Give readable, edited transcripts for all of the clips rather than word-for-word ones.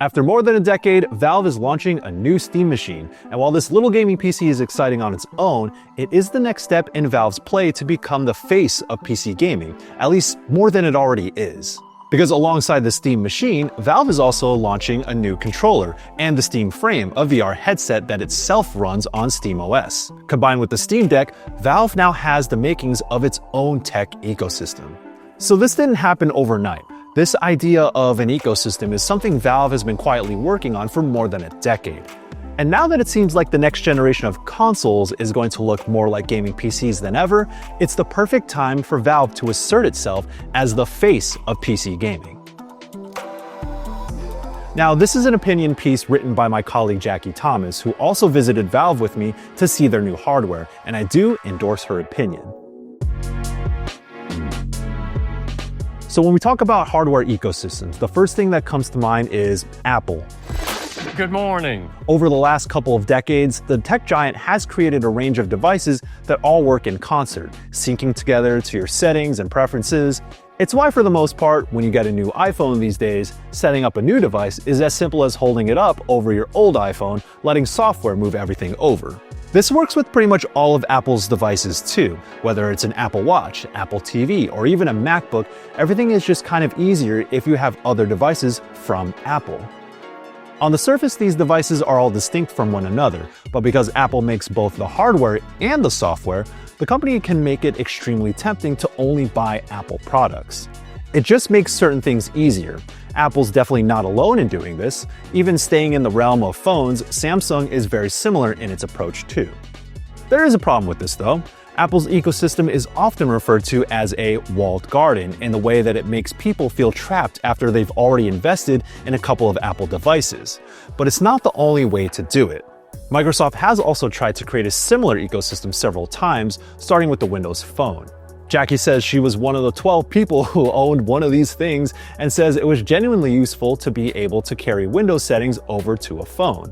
After more than a decade, Valve is launching a new Steam machine, and while this little gaming PC is exciting on its own, it is the next step in Valve's play to become the face of PC gaming, at least more than it already is. Because alongside the Steam machine, Valve is also launching a new controller and the Steam Frame, a VR headset that itself runs on SteamOS. Combined with the Steam Deck, Valve now has the makings of its own tech ecosystem. So this didn't happen overnight. This idea of an ecosystem is something Valve has been quietly working on for more than a decade. And now that it seems like the next generation of consoles is going to look more like gaming PCs than ever, it's the perfect time for Valve to assert itself as the face of PC gaming. Now, this is an opinion piece written by my colleague Jackie Thomas, who also visited Valve with me to see their new hardware, and I do endorse her opinion. So when we talk about hardware ecosystems, the first thing that comes to mind is Apple. Good morning. Over the last couple of decades, the tech giant has created a range of devices that all work in concert, syncing together to your settings and preferences. It's why, for the most part, when you get a new iPhone these days, setting up a new device is as simple as holding it up over your old iPhone, letting software move everything over. This works with pretty much all of Apple's devices too. Whether it's an Apple Watch, Apple TV, or even a MacBook, everything is just kind of easier if you have other devices from Apple. On the surface, these devices are all distinct from one another, but because Apple makes both the hardware and the software, the company can make it extremely tempting to only buy Apple products. It just makes certain things easier. Apple's definitely not alone in doing this. Even staying in the realm of phones, Samsung is very similar in its approach too. There is a problem with this though. Apple's ecosystem is often referred to as a walled garden in the way that it makes people feel trapped after they've already invested in a couple of Apple devices. But it's not the only way to do it. Microsoft has also tried to create a similar ecosystem several times, starting with the Windows Phone. Jackie says she was one of the 12 people who owned one of these things and says it was genuinely useful to be able to carry Windows settings over to a phone.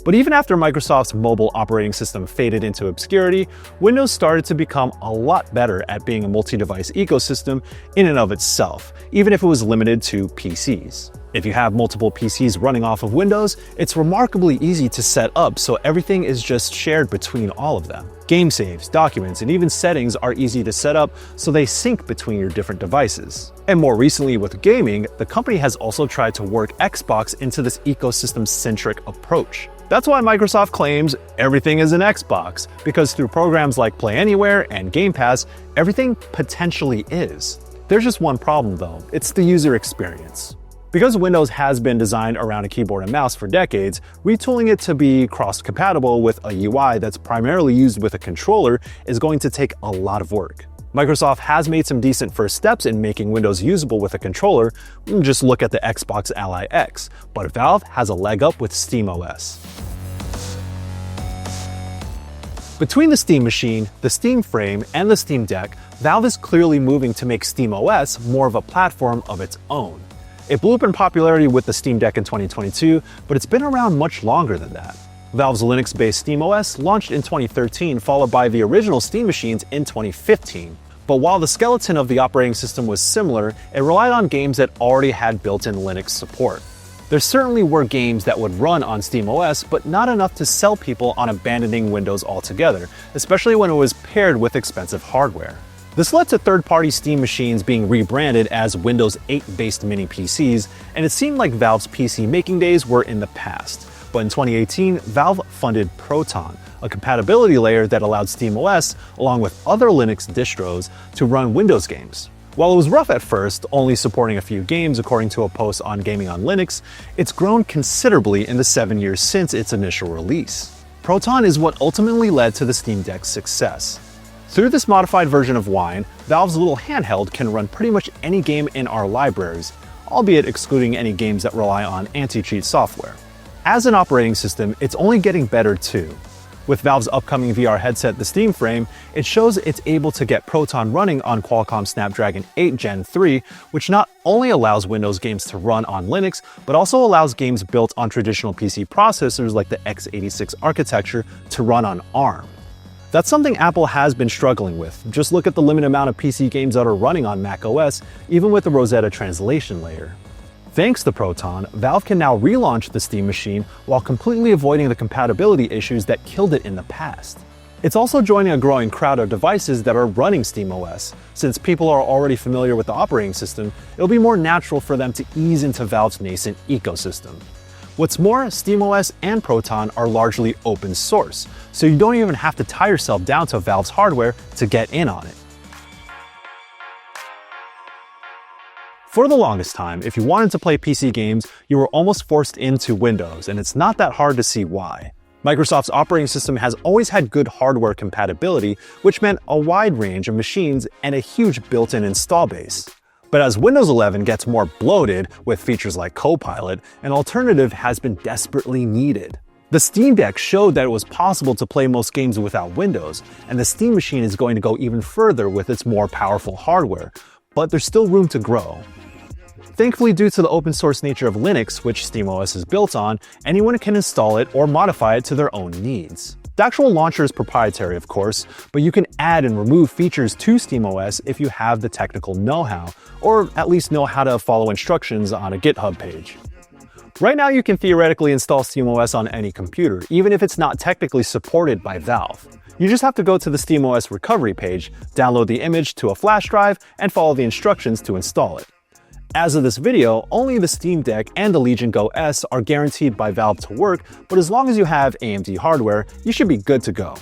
But even after Microsoft's mobile operating system faded into obscurity, Windows started to become a lot better at being a multi-device ecosystem in and of itself, even if it was limited to PCs. If you have multiple PCs running off of Windows, it's remarkably easy to set up so everything is just shared between all of them. Game saves, documents, and even settings are easy to set up so they sync between your different devices. And more recently with gaming, the company has also tried to work Xbox into this ecosystem-centric approach. That's why Microsoft claims everything is an Xbox, because through programs like Play Anywhere and Game Pass, everything potentially is. There's just one problem though, it's the user experience. Because Windows has been designed around a keyboard and mouse for decades, retooling it to be cross-compatible with a UI that's primarily used with a controller is going to take a lot of work. Microsoft has made some decent first steps in making Windows usable with a controller. Just look at the Xbox Ally X, but Valve has a leg up with SteamOS. Between the Steam machine, the Steam Frame, and the Steam Deck, Valve is clearly moving to make SteamOS more of a platform of its own. It blew up in popularity with the Steam Deck in 2022, but it's been around much longer than that. Valve's Linux-based SteamOS launched in 2013, followed by the original Steam machines in 2015. But while the skeleton of the operating system was similar, it relied on games that already had built-in Linux support. There certainly were games that would run on SteamOS, but not enough to sell people on abandoning Windows altogether, especially when it was paired with expensive hardware. This led to third-party Steam machines being rebranded as Windows 8-based mini PCs, and it seemed like Valve's PC making days were in the past. But in 2018, Valve funded Proton, a compatibility layer that allowed SteamOS, along with other Linux distros, to run Windows games. While it was rough at first, only supporting a few games according to a post on Gaming on Linux, it's grown considerably in the 7 years since its initial release. Proton is what ultimately led to the Steam Deck's success. Through this modified version of Wine, Valve's little handheld can run pretty much any game in our libraries, albeit excluding any games that rely on anti-cheat software. As an operating system, it's only getting better too. With Valve's upcoming VR headset, the Steam Frame, it shows it's able to get Proton running on Qualcomm Snapdragon 8 Gen 3, which not only allows Windows games to run on Linux, but also allows games built on traditional PC processors like the x86 architecture to run on ARM. That's something Apple has been struggling with. Just look at the limited amount of PC games that are running on macOS, even with the Rosetta translation layer. Thanks to Proton, Valve can now relaunch the Steam machine while completely avoiding the compatibility issues that killed it in the past. It's also joining a growing crowd of devices that are running SteamOS. Since people are already familiar with the operating system, it'll be more natural for them to ease into Valve's nascent ecosystem. What's more, SteamOS and Proton are largely open source, so you don't even have to tie yourself down to Valve's hardware to get in on it. For the longest time, if you wanted to play PC games, you were almost forced into Windows, and it's not that hard to see why. Microsoft's operating system has always had good hardware compatibility, which meant a wide range of machines and a huge built-in install base. But as Windows 11 gets more bloated with features like Copilot, an alternative has been desperately needed. The Steam Deck showed that it was possible to play most games without Windows, and the Steam machine is going to go even further with its more powerful hardware, but there's still room to grow. Thankfully, due to the open source nature of Linux, which SteamOS is built on, anyone can install it or modify it to their own needs. The actual launcher is proprietary, of course, but you can add and remove features to SteamOS if you have the technical know-how, or at least know how to follow instructions on a GitHub page. Right now, you can theoretically install SteamOS on any computer, even if it's not technically supported by Valve. You just have to go to the SteamOS recovery page, download the image to a flash drive, and follow the instructions to install it. As of this video, only the Steam Deck and the Legion Go S are guaranteed by Valve to work, but as long as you have AMD hardware, you should be good to go.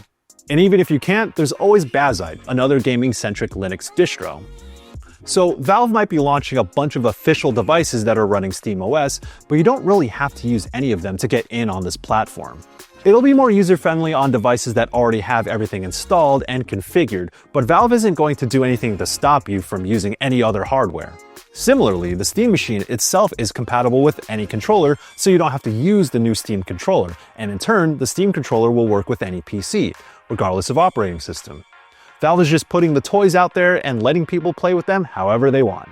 And even if you can't, there's always Bazzite, another gaming-centric Linux distro. So Valve might be launching a bunch of official devices that are running SteamOS, but you don't really have to use any of them to get in on this platform. It'll be more user-friendly on devices that already have everything installed and configured, but Valve isn't going to do anything to stop you from using any other hardware. Similarly, the Steam machine itself is compatible with any controller, so you don't have to use the new Steam controller, and in turn, the Steam controller will work with any PC, regardless of operating system. Valve is just putting the toys out there and letting people play with them however they want.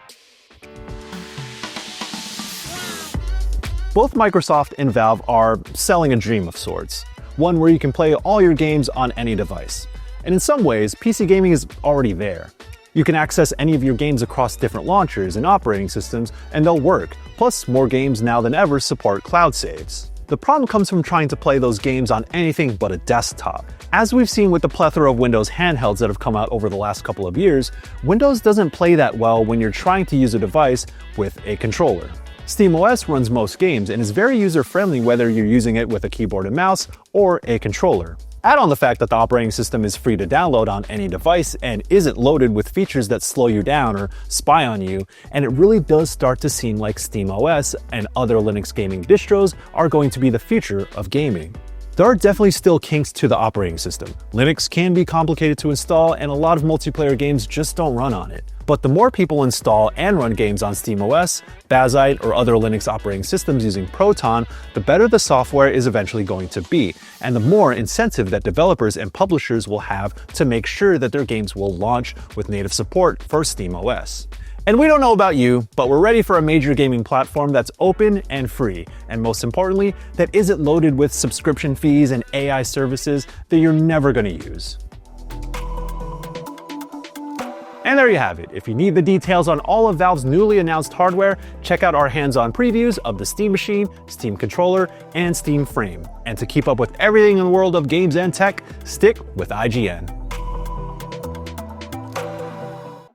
Both Microsoft and Valve are selling a dream of sorts, one where you can play all your games on any device. And in some ways, PC gaming is already there. You can access any of your games across different launchers and operating systems, and they'll work. Plus, more games now than ever support cloud saves. The problem comes from trying to play those games on anything but a desktop. As we've seen with the plethora of Windows handhelds that have come out over the last couple of years, Windows doesn't play that well when you're trying to use a device with a controller. SteamOS runs most games and is very user-friendly whether you're using it with a keyboard and mouse or a controller. Add on the fact that the operating system is free to download on any device and isn't loaded with features that slow you down or spy on you, and it really does start to seem like SteamOS and other Linux gaming distros are going to be the future of gaming. There are definitely still kinks to the operating system. Linux can be complicated to install, and a lot of multiplayer games just don't run on it. But the more people install and run games on SteamOS, Bazzite, or other Linux operating systems using Proton, the better the software is eventually going to be, and the more incentive that developers and publishers will have to make sure that their games will launch with native support for SteamOS. And we don't know about you, but we're ready for a major gaming platform that's open and free, and most importantly, that isn't loaded with subscription fees and AI services that you're never going to use. And there you have it. If you need the details on all of Valve's newly announced hardware, check out our hands-on previews of the Steam Machine, Steam Controller, and Steam Frame. And to keep up with everything in the world of games and tech, stick with IGN.